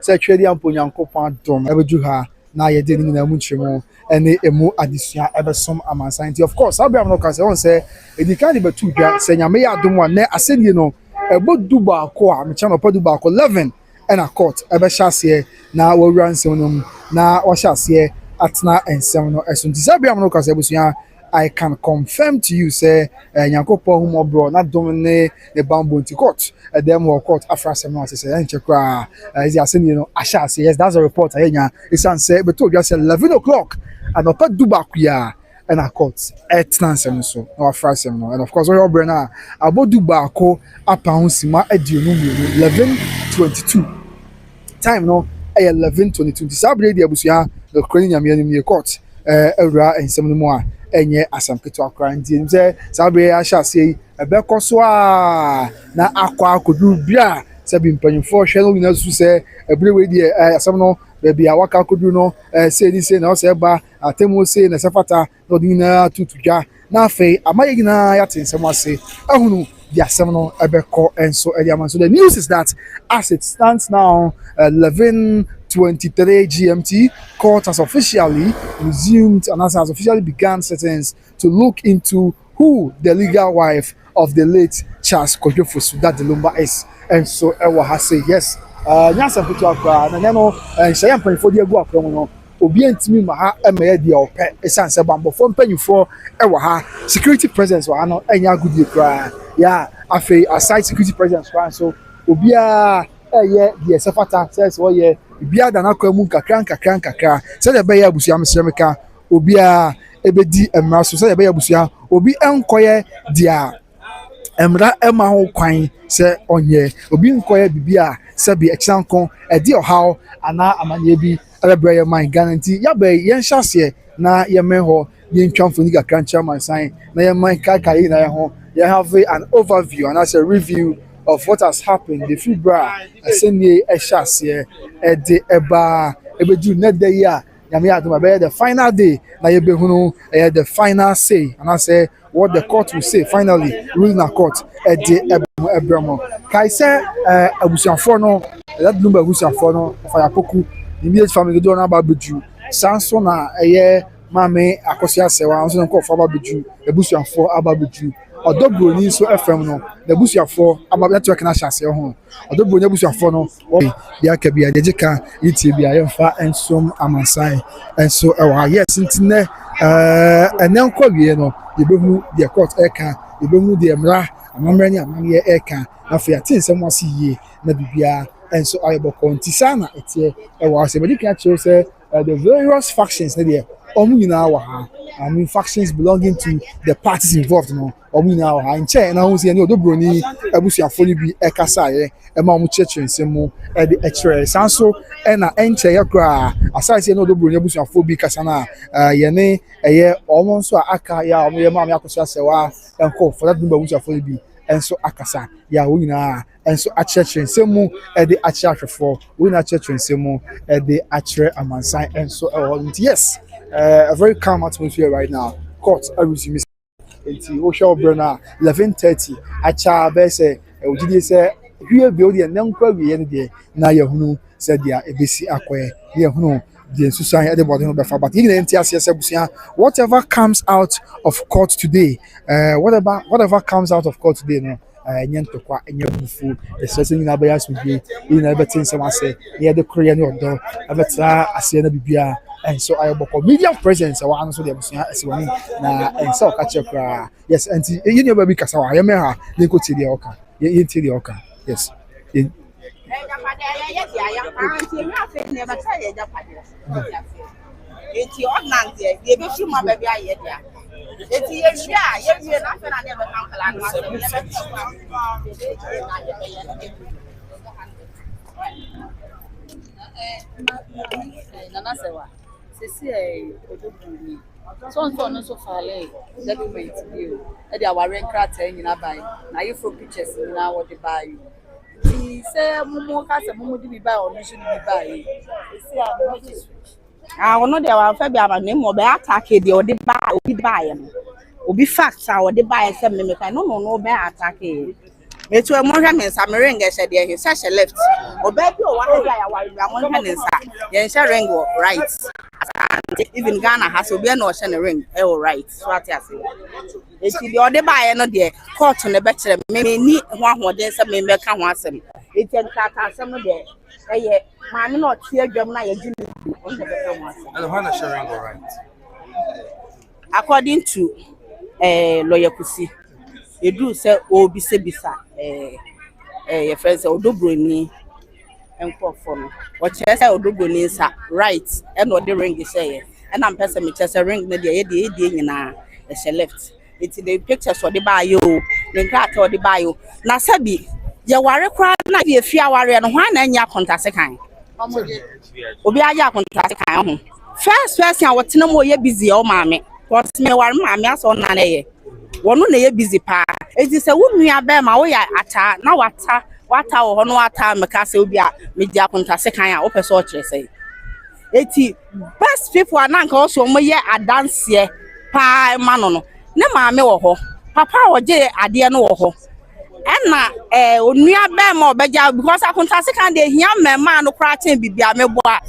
sɛ twɛdi ampo nyankopɔn adom ɛbɛdu ha na yɛde ne nyinaa mu nkyerɛmu ɛne emu adesua ɛbɛsom amansan nti of course abraham no ka sɛ wɔn sɛ edi kan de bɛtu dwa sɛ nyame yɛ adom a nɛ asɛnniɛ no ɛbɔ du baako a mekyɛn ɔpɛ du baako 11 ɛna court ɛbɛhyɛ aseɛ na wɔwura nsɛm no mu na wɔhyɛ aseɛ atena nsɛm no ɛso nti sɛ abraham no ka sɛ abusua I can confirm to you say nyankopɔn humo bro na dom ne bambo nti court dem wo court afra sem no say enche kra is asemi no ahya say yes that's a report ayenya isan say beto dwa say 11 o'clock and opa duba kuya and a court etnansem so na afra sem no and of course we bro na abodu baako apa honsima aduonu mu 11:22 time no 11:22 sabre dia busia the crane nyame anim court ewura ensem no mu a enye asamketo akra ndi nze sabre ahya ase ebekọ so a na akwa akodu bia se bi mpanyimfo hwe no nyina su se ebire we die asam no be a waka akodu no se ni se na o se ba atemu se na sefata no nyina tutudwa na afei amaye nyina ya tensem ase ahunu the asam no ebekọ enso eliaman. So the news is that as it stands now 11:23 GMT, court has officially resumed and has officially begun sittings to look into who the legal wife of the late Charles Kojofosu, that the Lumba is. And so Ewa has said yes. Nyasa putu akwa na nyano nhyɛ mpanyinfo de agu akwa mu no obi antimi ma ha emeye de opɛ esan sɛ bambɔfo mpanyinfo ɛwɔ ha security presence wɔ ha no enya agudie kra ya afei aside security presence kra so obi a ɛyɛ de sefata sɛ wɔyɛ bia da na kwa mu kakra sɛ de bɛyɛ abusua mesremeka obi a ebedi emra so sɛ de bɛyɛ abusua obi enkoyɛ dia emra ema ho kwan sɛ onye obi nkoyɛ bibia sɛ bi ekyanko edi ohaw ana amanye bi ɛbɛbrɛ yɛ man guarantee ya bɛ yɛn hyase na yɛ menho yɛn twamfo ni kakra chairman sign na yɛ man kai na yɛ ho yɛ have an overview and as a review of what has happened the fibra asenie hyase de eba ebedu net day ya nyame adoma be the final day na yɛ behunu the final say and I say what the court will say finally ruling na court de ebramo kai say abusuafo no that Lumba abusuafo no fire poku immediate family do na ba bedu sanso na mame akosia sewa nso nko fa ba bedu abusuafo aba bedu odobroni so fm no the abusuafo aba network na hyase ho odobroni abusuafo no dia ka bia de jika yitie bia yemfa ensom amansan enso ewa yes ntine enenko wie no yebehu the court eka yebehu the emra amamre ni amamye eka afi atinsem wasi yie na bibia enso ayeboko ntisa na etie ewa se bedi kan chiro se the various factions na there nyina wa ha I mean factions belonging to the parties involved no nyina wa ha nche na hu se ni odobroni abusuafo ni bi ekasa ye ma omu church nsemu e de echere sanso na enche ye kra aside se ni odobroni abusuafo bi kasa na ye ne eye omo nso aka ya omo ye ma me akoso asewa enko for that Lumba abusuafo bi enso akasa ya wo nyina enso achurch nsemu e de achurchfo wo na church nsemu e de achere amansan enso yes. A very calm atmosphere right now. Court resume. Enti o show brana 11:30 acha be say ojide say hwe be odi enankwa wie ne de na yahunu say dia ebesi akoye yahunu the susan at the bottom of the but whatever comes out of court today whatever comes out of court today no nyentokwa enyabufu especially na baya suje ina betin sama say here the korean odo abeta ase na bibia and so I have media presence. I want to say na and so catch up. Yes, and you know baby kasa wa yeme ha na ko ti di oka. Ye ti di oka. Yes. Eti ordinance ye be fi ma baby aye dia. Eti ye hia na fe na ne be kan kala no ase nana sewa sisi odobuni so no so fale document bio e dey our nkrata nyina bai na you for pictures na what dey buy ti say mumu ka se mumu di bi buy or no should be buy sisi ono dey wa fa bi aba no mo be attack dey o dey buy no obi fact a o dey buy se me ka no be attack Me to a more than some ring, I said, he such a left. Or baby, or what I want to yen shall ring right. Even Ghana has to be a notion a ring, right. So what I say. If you are the buyer, no dear, caught on the better, maybe need one more day, some member can want some. It can cut some of the mammy not here, Germany, and the one sharing all right. According to lawyer Pussy, you do say, oh, be bisa, your friends, or do bring me and call for me. What you say, or do bring is right, and what the ring is saying. And I'm person, me just a ring, maybe a left. It's the pictures for the bio, the crack or the bio. Nasabi, you worry crowd, not be a few hours and one and ya contact a kind. Obiaya contact a kind. First, I was no more busy, oh, mammy. What's me, one mammy, as on an air. One on busy pa. It is a woman, I bear my way at now what our no time, Macassia, media contact a kind of open sort, say. 80 best people are not also me a dance here, pa manono. Ne maame wo ho papa oje ade no wo ho na onua be ma obeja because akontase kan dey hia mema no kra ten bibia meboa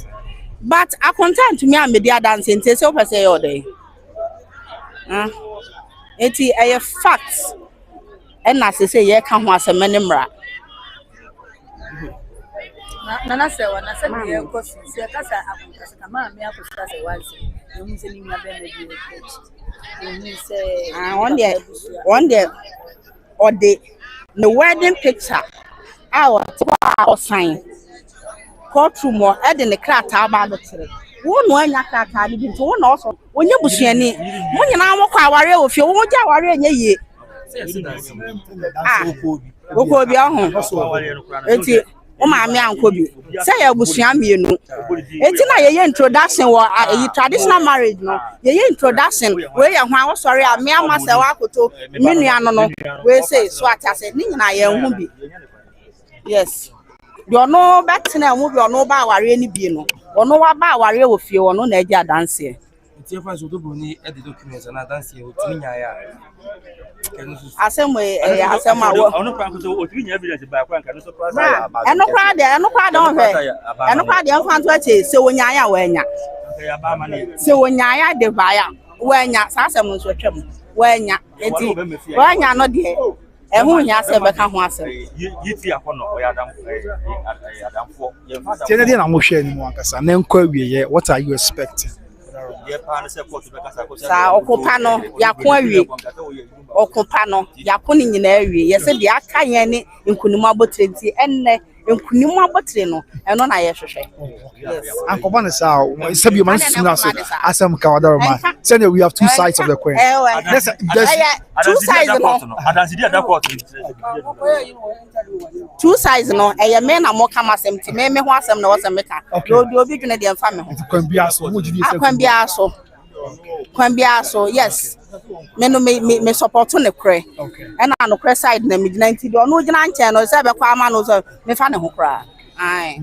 but akontant to me am dey dance nte se opese ye odey eti a fact na se say ye ka ho asem ne mra Nana say wana say ye ko se ka sa akontase ka maame akontase say wansi e mu se ni nwa be na bi one day or the wedding picture our sign courtroom or in the crack about the tree. One no crack to one also when you bush any when you now walk our if you won't our ye go be on Mammy Uncle be say a bushia mienu. It's not a introduction or a traditional marriage, no. Ye introduction where you are sorry, I may myself to Miniano, we say swat as a ning I am be. Yes. You're no better than a movie or no bow or any beano, or no about warrior with you or no Nadia dance here. It's your friends who do at the documents and I dance here with me. Asem we asem awo ono kwa nso otumi nya evidence ba kwa nka no surprise eno kwa don hwe eno kwa de mfa nto ache se wonya ya wanya se wonya ya de ba ya wanya sa asem nso twam wanya enti wanya no de ehu nya se be ka ho asem yiti akono o ya adamfo Tiene dia na mo hwe ni mo akasa na nkwa wieye what are you expecting? Sa okopa no yakon awie okopa no yakon ni nyina awie yese de aka yen ni nkunim abotre nti enne nkunim abotre no eno na ye hwehwe Yes. Ankoba ne sa sabi man suna so asem ka wadaro ma say we have two sides of the coin. There's two sides no adansi dia da court two sides no eye me na mo kama asem ti me ho asem na wo sem ka do obi dwene de mfa me ho kwan bia so mo jidi se kwan bia so yes me no me support ne kre and na no kre side na me gina nti do no gina nche no se be kwa ama no so me fa ne ho kra ai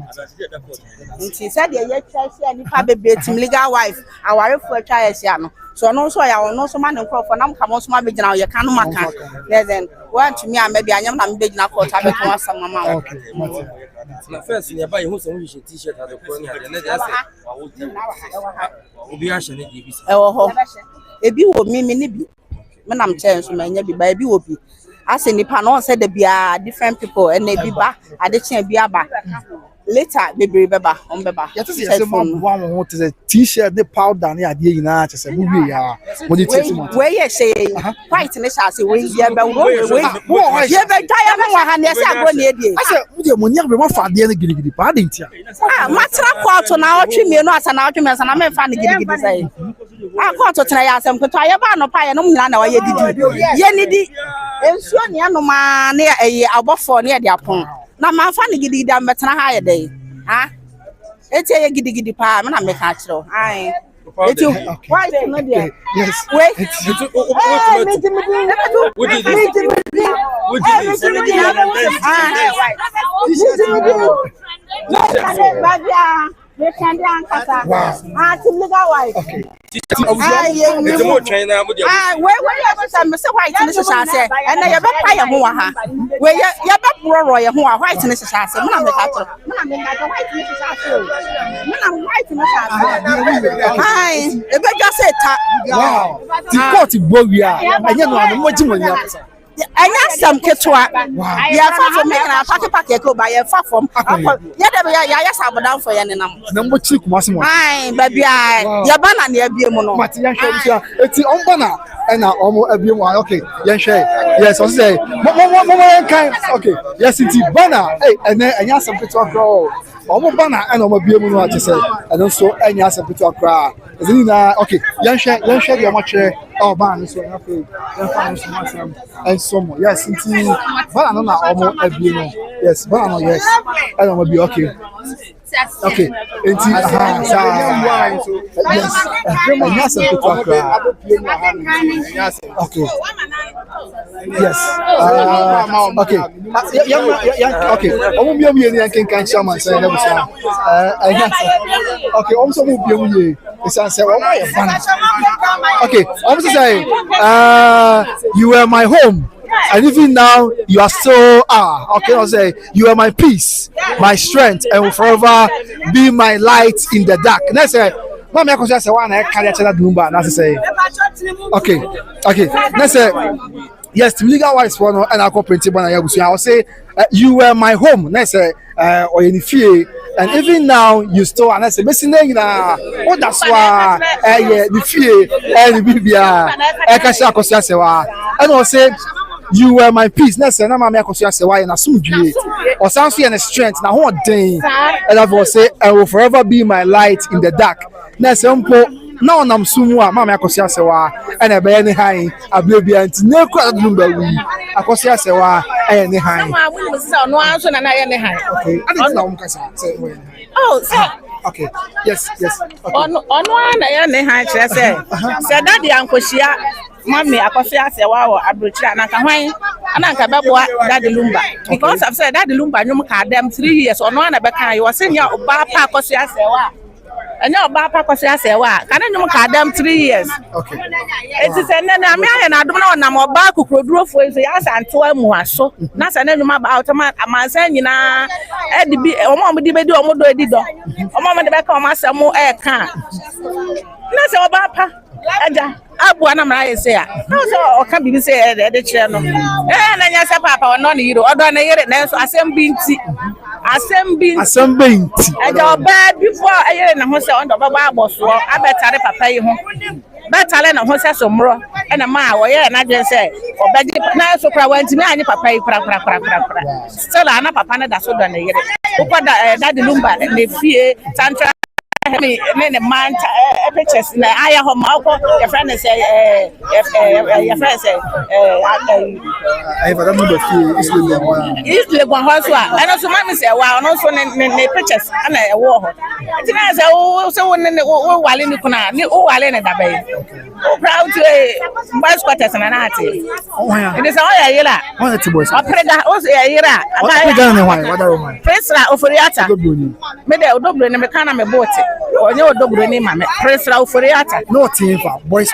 nti said ye church ya nipa bebe tim legal wife awarefo atwa ya sia no so no so ya no so ma ne nkrofo nam kamo so ma be gina ye kan no maka then want to me amabi anyam na me be gina court abe kan asam mama na first ni aba ye hu so hu she t-shirt at the corner na dey say obi a she ne di bi ewo ho ebi wo mi ni bi me nam chen so ma nya bi ba ebi wo bi ase nipa no say the bia different people and ebi ba ade chen bi aba later bebre beba on beba ya tse se mo one ho tse t-shirt the powder na ade nyina tse mo wi ya mo di tse mo we ye say white ne sha say we ye be wo ye be tire me wa ha ne se agro ne die ase mo de mo nya be mo fa ade ne gidigidi pa ade ntia matra court na otwe me no asa na otwe me asa na me fa ne gidigidi say court tena ya asem kweto aye ba no pa ye no nyina na wa ye didi ye ni di ensuo ne anoma ne abofo ne de apon na ma fa ne gidigidi am betena ha ye dey ha eti ye gidigidi pa me na me ka kiro ai eti why no dey yes wait They can be ankasa. Wow. Legal wife. Okay. It's more China. Where you say Mr. White in this house, and I have a fire who are where you have a royal who are white in this house. I'm white in this house. I'm white in this house. Hi, if I just said, Wow. The court in Bogia, and you know, I'm watching when you're. I got some ketchup. Yeah, far from me, and I'll pack a by a far from. Yes, I'll be down for you. Number 2, Massimo. Hi, baby, Yabana near Bimono. Matian, it's the Ombana and almost a BM. Okay, yes, I'll say. Okay, yes, it's the banner. Hey, and then I have some picture grow. Almost banner and almost BM, what you say. And also, I have some picture cry. Okay, Yansha, you're much. Oh, man, so happy. And some more. Yes, it's banana almost a BM. Yes, banana, yes. I don't want to be okay. Okay, it's yes. Okay. Yes. Okay. Okay. I won't be able to can shaman say never say. Okay. Also, won't be able to. It's answer. Okay. I'm say. You were my home. And even now, you are still okay. I'll say you are my peace, my strength, and will forever be my light in the dark. And I say, Mama, I say one. I can't tell that Lumba. And I say, okay. Let's say, yes, to legal wise one, and I go principal. And I will say, you were my home. Let's say, or in fear. And even now, you still, and I say, listen, oh, that's why, the fear, and the baby, I can say, and I say. You were my peace. Next time, I'm going to say why and assume you or something and strength. Now, what day? And I will say, I will forever be my light in the dark. Next time, now I'm sumwa. Mama, I say why and I be any high. I believe you and no crowd number. I say why any high. No answer, and I any high. Okay, I didn't know. Oh, sir. Okay, yes. On one, I any high. Say that the uncle Shia. Mommy, I coffee as a wow, I brought you and I can wine and I can Daddy Lumba. Because I've said Daddy Lumba, you had them 3 years or no one about you were saying your Bapa Cosia Sewa. And your Bapa Cosia Sewa. Can you had them 3 years? Okay. It is an enemy and I don't know, and I'm about to grow for the ass and 12 more. So that's an enemy about a man. I'm saying, you know, Eddie be a woman with the bed or more do it. A moment the back of my some more air can. That's our Bapa. Abuana Maya say, no, can be say the channel. And I say, Papa, or none of you, or don't hear it now. Assembling, and your bad before I hear in the house on the Bible, so I better Papa you. Better than a horse some more and a mile, and I just say, or bad now so cry went to me and Papa, still, I'm not Papa, that's what I hear it. Daddy Lumba, and the fear, Tantra. Me man pictures na aya ho ma ko your friend say your friend say I have a number of is le gwan ho so a and so mama say wa no so ne pictures na e wo ho ti na say wo ne wo wale ni kuna ni wo wale ne da bai proud to boys quarters na na ati it is all ya yira what the boys oprega o ya yira oprega ne why what are Presra oforiata me de odobro ne me kana me boat onye odobro ni mama Presra oforiata no team for boys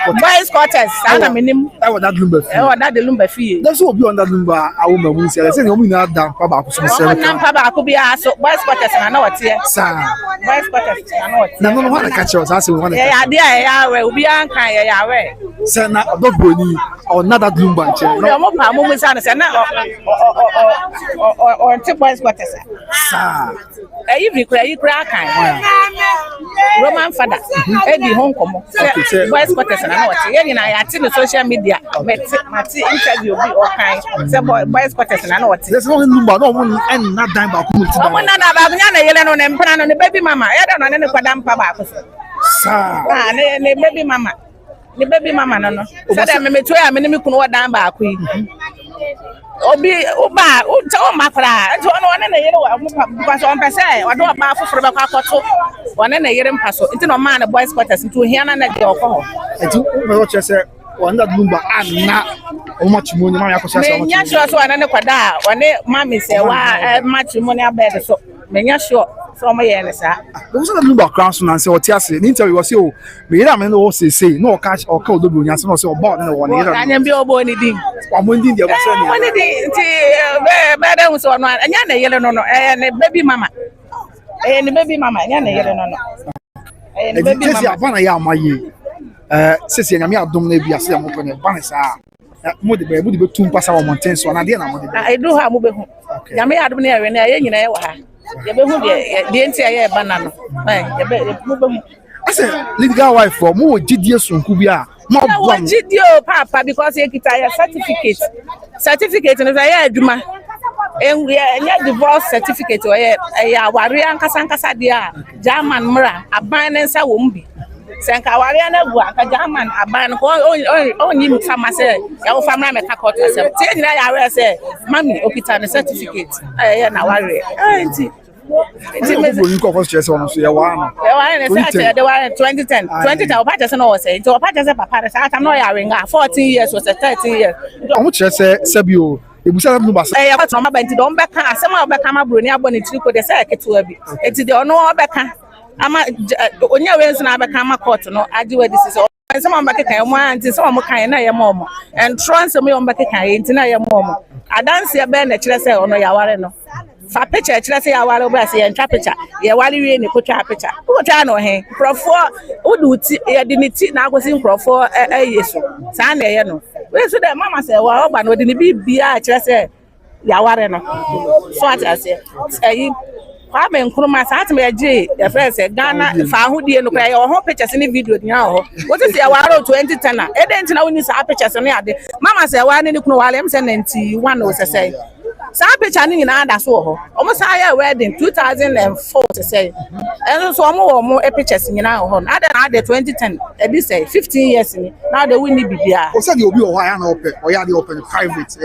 quarters ana menim I was that Lumba fee that the Lumba fee that's what be on that Lumba I will me say say you na down pa ba ko so say na pa ba ko bia so boys quarters na what here sir boys quarters na what na no what catch us as we want ya de ya we obi an kan ya we say na odobro ni or na that Lumba nche no mo pa mo mu say na or two boys quarters sir you cry kan Roman father Eddie Hong Kong boys quarters na what here na ya ti social media mati interview bi all kind say boys quarters na what there's no Lumba no one and not dime ba ko muti mo na ba nya na yele no ne mpana no ne baby mama ya da no ne kwada mpa ba ko sir ne baby mama no say da me meto ya me ne me kunu wadan ba ko yi obi oba o makra nti ono one na yere wa pa so on pese o do ba foforo ba kwa koto one na yere mpa so nti no man boys quarters nti ohia na na de okọ ho nti o me wo chese one that Lumba anna o matrimony ma yakọ chese o matrimony nya sure so one ne kwada one mama se wa matrimony abed so me nya sure so my yensa. Those are the Lumba crowns and say, what yes, the interview was you. Me, I mean, also say, no catch or call the Bunyas, no, so about no one. I am be obo anything. I'm winding the Madam was on one, and yana yellow no, and baby mama. And baby mama, yana yellow no. And baby mama, ya my ye. Says, I mean, I don't maybe I say I'm open a banner. Would be 2 pass our mountains, so I do have mobile. Yami had been here and I the entire banana. I said, legal wife for more GDS from Kubia. More GDO, Papa, because you get a certificate. Certificate, and I do. And we are divorce certificate or a warrior Casancasadia, German Mura, a binance a wumbi. Sankawariana work, a German, a ban only farmer say, your family make a cut yourself. 10 years say, Mammy, Okitan certificate. I am a warrior. You go first, yes, on your one. They were 2010. 2010, Patterson was saying, to Patterson, Papa, I'm not hearing 14 years was a 13 years. How much I say, Sabio? It was a number. I have some about it. Don't back, some of the Kama Brunia Bonitu could say it to a bit. It's the honor back. I'm on your ways and I become a court. No, I do this is all. Some back at one, some kind of mom, and trans me on back at your mom. I dance your band at Chelsea on your no. For picture, Chelsea, I will over say and trap picture. Yeah, while you in the picture picture. What I know, hey, Profor, who do dignity now was in Profor a year. Sunday, you know. Where should the mama say, well, but what didn't be at Chelsea? Yawareno. So I say, Kwame Nkrumah sat me aje the first Ghana fa ahudie no kra your home pictures in the video nya ho what is your waro 2010 na e dent na woni sa pictures no ade mama say wa ne kunu wale am say 91 o say sa picture ni na ada so ho omo sa ya wedding 2004 say and so omo pictures nyina ho na ade 2010 e be say 15 years ni now they win bibia o say the obi o ha na open o ya the open private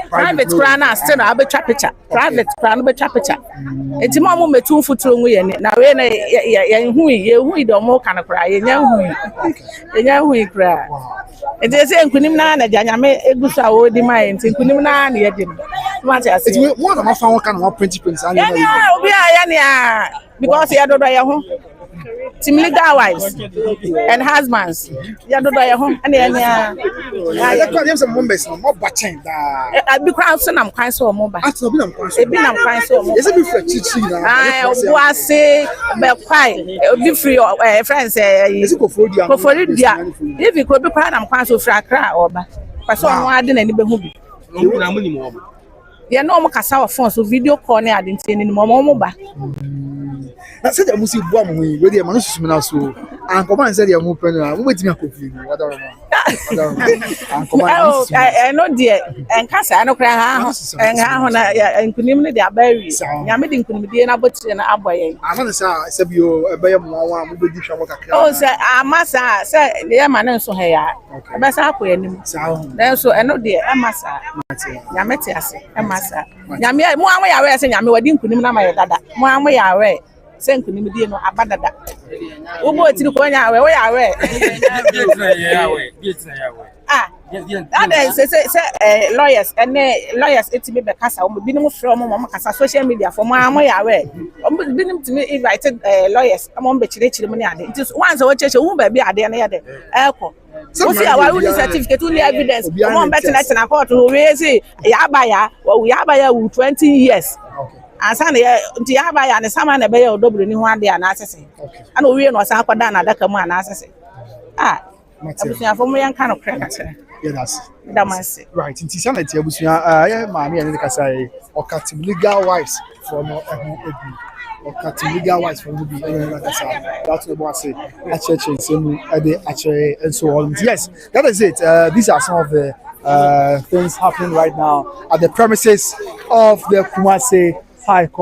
private plan na still na be picture private plan be picture enti mo metu futuro nwu ye na we na ye hu do mo kan kra ye nya hu kra enti se nkunim na janyame egusa wo di mai enti nkunim na ye di ma ti ase enti mo na ma fa won kan 2020 ya obi ya ne because ye do ye ho team legal wives and husbands ya do ye ho and ya dem some members no mo batchen da be crowd so nam kwan so mo ba aso bi nam kwan so mo is it be free chichi na wo ase be kwai be free friends is it kofori dia if you could be proud am kwan so free akra oba kwaso no ade na ni be hu bi na mo ni mo oba ye no mo kasa wa phone so video call na ade ntini ni mo ba na say the musi bo am hu we dey ma no susu na so and come and say the mo pen na mo betimi akofiri ni wada ro and come and no there and kasa no kra ha ho na nkunim ne dia bari nyame de nkunim die na botire na aboye ana say bio ebe mo anwa mo bedi hwa mo kakra oh say amasa say ye ma ne so ha ya ebe sa akoya nim then so eno there amasa nyame te ase amasa nyame mo anwa ya we say nyame wadi nkunim na ma ye dada mo anwa ya we say nkunim die no abadada ubo tiri ko nya we ya we that is lawyers and lawyers etimi be kasa o binim from mo kasa social media for mo ya we binim timi invited lawyers am be chire mo ni ade it is once o cheche hu ba bi ade na ya de eko o fi our rule certificate only evidence mo better na court we say ya ba ya 20 years asa na nti ya ba ya ne sama na be ya odobro ni ho ade ya na asese ana o wie no sa akwada na adaka mu ana asese abusuya fo mo yan kan okra ka chere damase right nti sana ti abusuya ya ma me ne kasa okatim legal wives for no ebi okatim legal wives for no bi kasa that's what I say a church in same actually and so on. Yes, that is it. These are some of the things happening right now at the premises of the Kumasi High Court.